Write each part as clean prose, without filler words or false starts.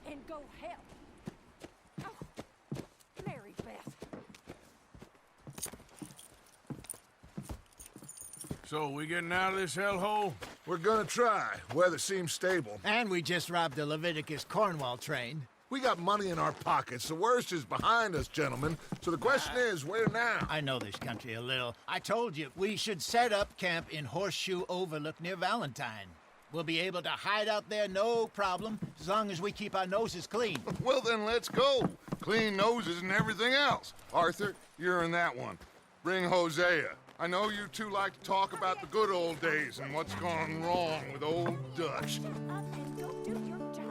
And go help. Oh, Mary Beth. So, we getting out of this hellhole? We're gonna try. Weather seems stable. And we just robbed a Leviticus Cornwall train. We got money in our pockets. The worst is behind us, gentlemen. So the question is, where now? I know this country a little. I told you, we should set up camp in Horseshoe Overlook near Valentine. We'll be able to hide out there, no problem, as long as we keep our noses clean. Well, then let's go. Clean noses and everything else. Arthur, you're in that one. Bring Hosea. I know you two like to talk about the good old days and what's gone wrong with old Dutch. Shut up and go do your job.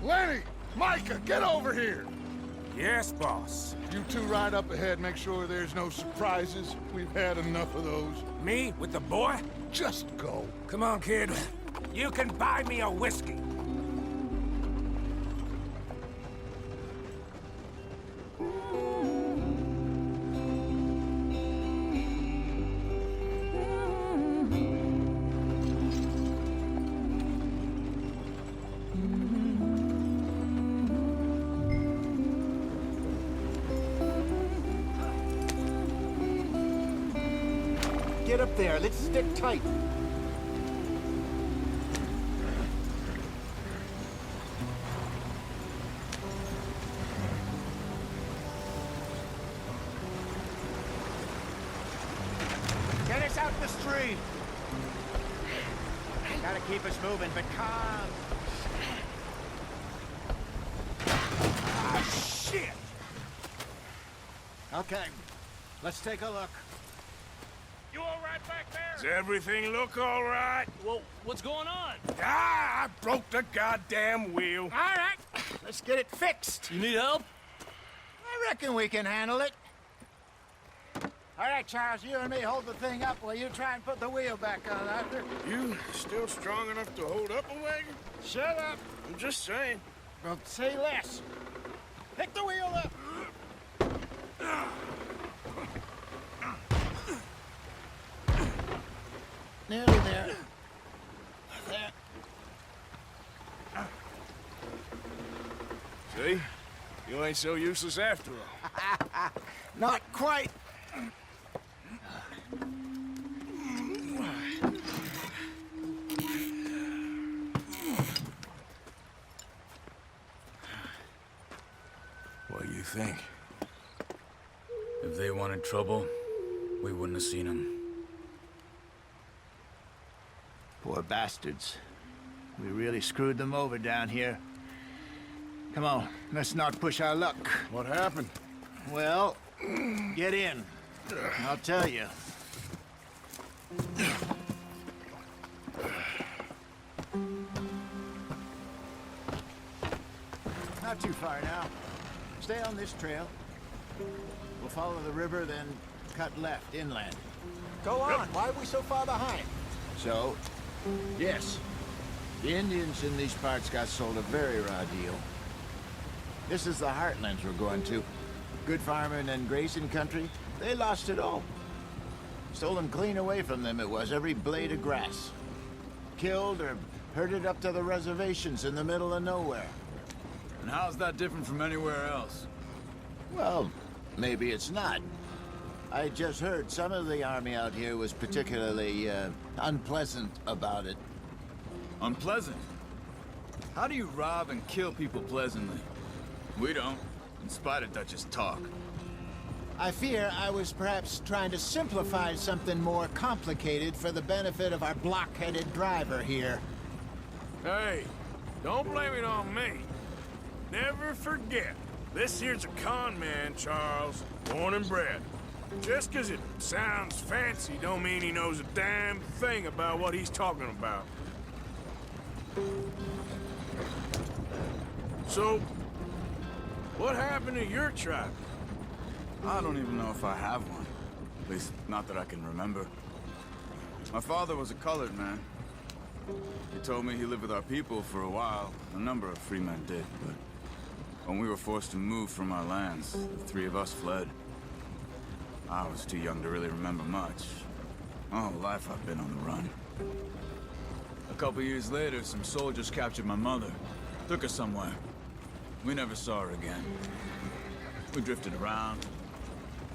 Lenny! Micah, get over here! Yes, boss. You two ride up ahead, make sure there's no surprises. We've had enough of those. Me? With the boy? Just go. Come on, kid. You can buy me a whiskey. Get up there, let's stick tight. Get us out the street. Gotta keep us moving, but calm. Ah, shit! Okay, let's take a look. You all right back there? Does everything look all right? Well, what's going on? Ah, I broke the goddamn wheel. All right, let's get it fixed. You need help? I reckon we can handle it. All right, Charles, you and me hold the thing up while you try and put the wheel back on, Arthur. You still strong enough to hold up a wagon? Shut up. I'm just saying. Well, say less. Pick the wheel up. Nearly there. There. See? You ain't so useless after all. Not quite. What do you think? If they wanted trouble, we wouldn't have seen them. Poor bastards. We really screwed them over down here. Come on, let's not push our luck. What happened? Well, get in. I'll tell you. Not too far now. Stay on this trail. We'll follow the river, then cut left inland. Go on. Why are we so far behind? So, yes, the Indians in these parts got sold a very raw deal. This is the heartlands we're going to. Good farming and grazing country, they lost it all. Stolen clean away from them it was, every blade of grass. Killed or herded up to the reservations in the middle of nowhere. And how's that different from anywhere else? Well, maybe it's not. I just heard some of the army out here was particularly, unpleasant about it. Unpleasant? How do you rob and kill people pleasantly? We don't, in spite of Dutch's talk. I fear I was perhaps trying to simplify something more complicated for the benefit of our block-headed driver here. Hey, don't blame it on me. Never forget, this here's a con man, Charles, born and bred. Just 'cause it sounds fancy don't mean he knows a damn thing about what he's talking about. So, what happened to your tribe? I don't even know if I have one. At least, not that I can remember. My father was a colored man. He told me he lived with our people for a while. A number of free men did, but when we were forced to move from our lands, the three of us fled. I was too young to really remember much. My whole life I've been on the run. A couple years later, some soldiers captured my mother. Took her somewhere. We never saw her again. We drifted around.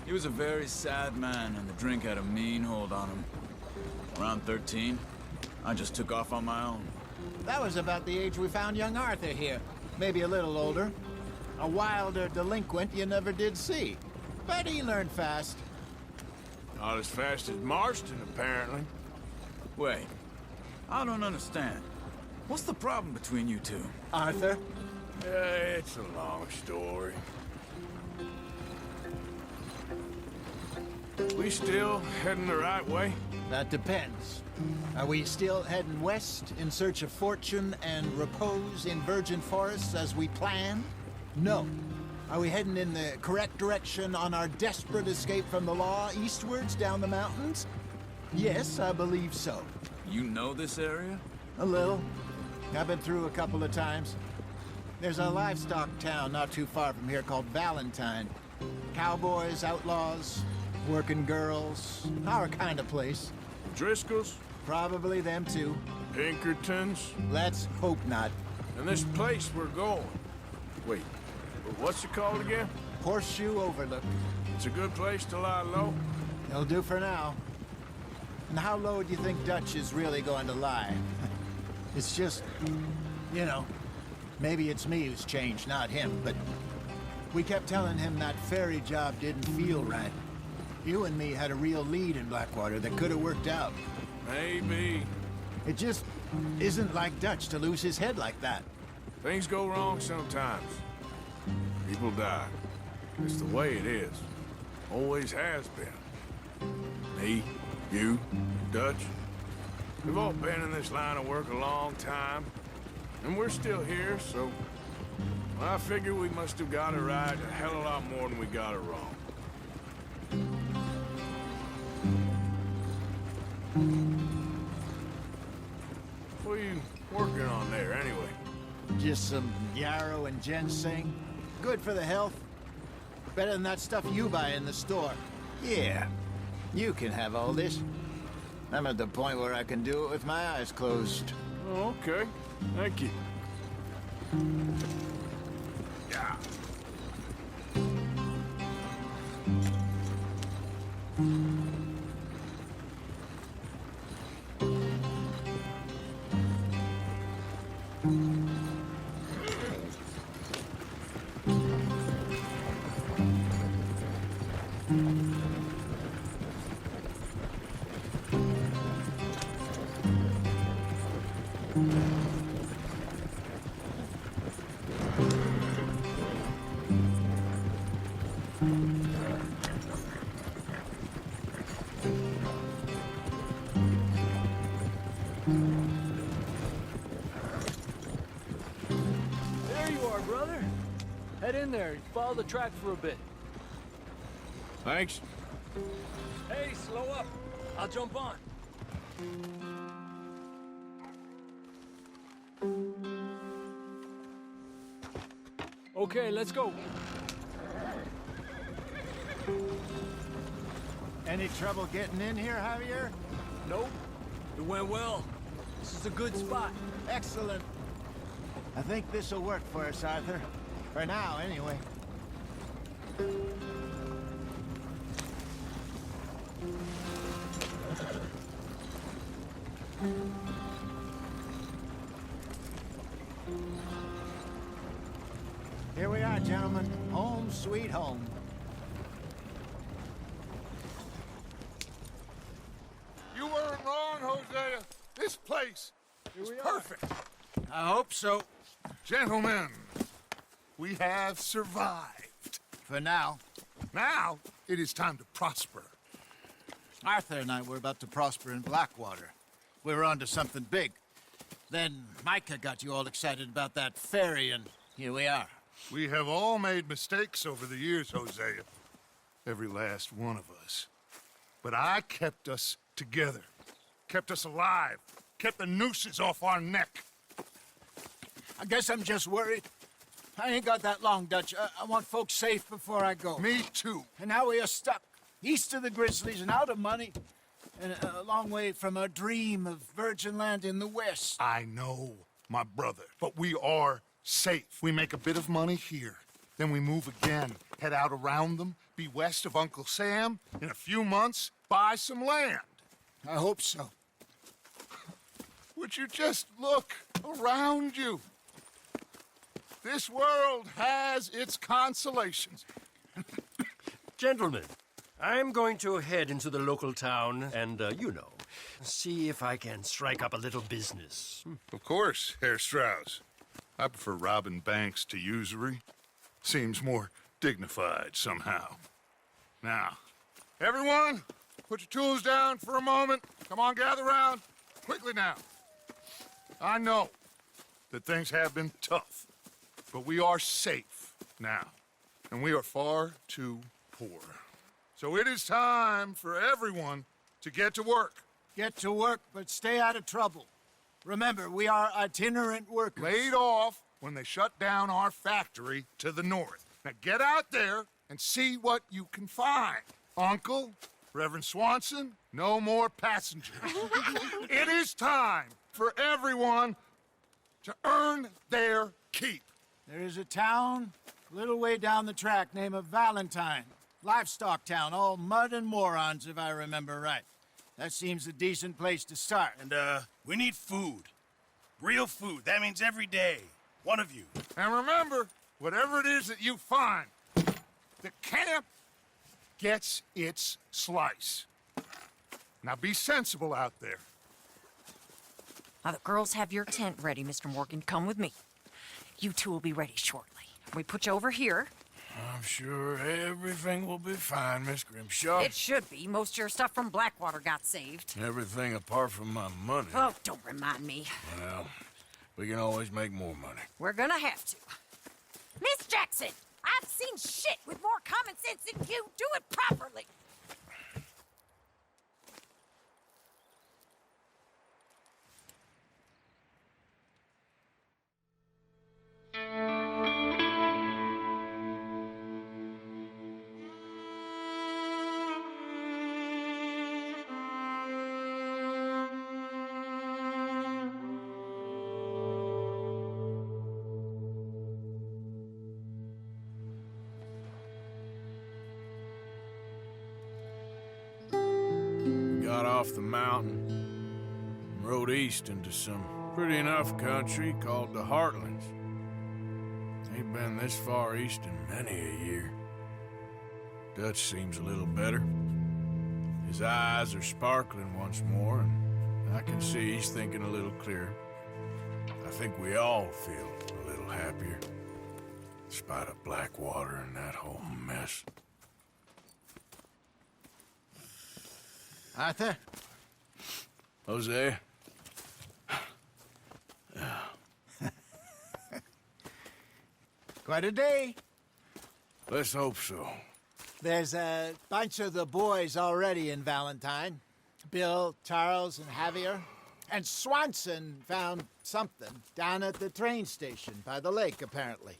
He was a very sad man, and the drink had a mean hold on him. Around 13, I just took off on my own. That was about the age we found young Arthur here. Maybe a little older. A wilder delinquent you never did see. But he learned fast. Not as fast as Marston, apparently. Wait, I don't understand. What's the problem between you two? Arthur? It's a long story. We still heading the right way? That depends. Are we still heading west in search of fortune and repose in virgin forests as we planned? No. Are we heading in the correct direction on our desperate escape from the law eastwards down the mountains? Yes, I believe so. You know this area? A little. I've been through a couple of times. There's a livestock town not too far from here called Valentine. Cowboys, outlaws, working girls, our kind of place. Driscoll's? Probably them too. Pinkertons? Let's hope not. And this place we're going. Wait, what's it called again? Horseshoe Overlook. It's a good place to lie low? It'll do for now. And how low do you think Dutch is really going to lie? It's just, you know, maybe it's me who's changed, not him, but we kept telling him that ferry job didn't feel right. You and me had a real lead in Blackwater that could have worked out. Maybe. It just isn't like Dutch to lose his head like that. Things go wrong sometimes. People die. It's the way it is. Always has been. Me, you, Dutch. We've all been in this line of work a long time. And we're still here, so... I figure we must have got it right a hell of a lot more than we got it wrong. What are you working on there, anyway? Just some yarrow and ginseng. Good for the health. Better than that stuff you buy in the store. Yeah, you can have all this. I'm at the point where I can do it with my eyes closed. Oh, okay. Thank you. Yeah. There you are, brother. Head in there and follow the track for a bit. Thanks. Hey, slow up. I'll jump on. Okay, let's go. Any trouble getting in here, Javier? Nope. It went well. This is a good spot. Excellent. I think this'll work for us, Arthur. For now, anyway. Here we are, gentlemen. Home sweet home. You weren't wrong, Hosea. This place is perfect. I hope so. Gentlemen, we have survived. For now. Now, it is time to prosper. Arthur and I were about to prosper in Blackwater. We were onto something big. Then Micah got you all excited about that ferry, and here we are. We have all made mistakes over the years, Hosea. Every last one of us. But I kept us together. Kept us alive. Kept the nooses off our neck. I guess I'm just worried. I ain't got that long, Dutch. I want folks safe before I go. Me too. And now we are stuck, east of the Grizzlies and out of money, and a long way from our dream of virgin land in the west. I know, my brother, but we are safe. We make a bit of money here, then we move again, head out around them, be west of Uncle Sam, in a few months, buy some land. I hope so. Would you just look around you? This world has its consolations. Gentlemen, I'm going to head into the local town and, see if I can strike up a little business. Of course, Herr Strauss. I prefer robbing banks to usury. Seems more dignified somehow. Now, everyone, put your tools down for a moment. Come on, gather round. Quickly now. I know that things have been tough, but we are safe now, and we are far too poor. So it is time for everyone to get to work. Get to work, but stay out of trouble. Remember, we are itinerant workers. Laid off when they shut down our factory to the north. Now get out there and see what you can find. Uncle, Reverend Swanson, no more passengers. It is time for everyone to earn their keep. There is a town a little way down the track named Valentine. Livestock town, all mud and morons, if I remember right. That seems a decent place to start. And, we need food. Real food. That means every day. One of you. And remember, whatever it is that you find, the camp gets its slice. Now be sensible out there. Now, the girls have your tent ready, Mr. Morgan. Come with me. You two will be ready shortly. We put you over here. I'm sure everything will be fine, Miss Grimshaw. It should be. Most of your stuff from Blackwater got saved. Everything apart from my money. Oh, don't remind me. Well, we can always make more money. We're gonna have to. Miss Jackson, I've seen shit with more common sense than you. Do it properly. Got off the mountain and rode east into some pretty enough country called the Heartlands. Ain't been this far east in many a year. Dutch seems a little better. His eyes are sparkling once more, and I can see he's thinking a little clearer. I think we all feel a little happier, in spite of Blackwater and that whole mess. Arthur? Jose? Quite a day. Let's hope so. There's a bunch of the boys already in Valentine. Bill, Charles, and Javier. And Swanson found something down at the train station by the lake, apparently.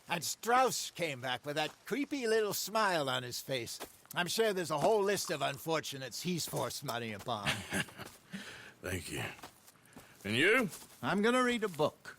And Strauss came back with that creepy little smile on his face. I'm sure there's a whole list of unfortunates he's forced money upon. Thank you. And you? I'm gonna read a book.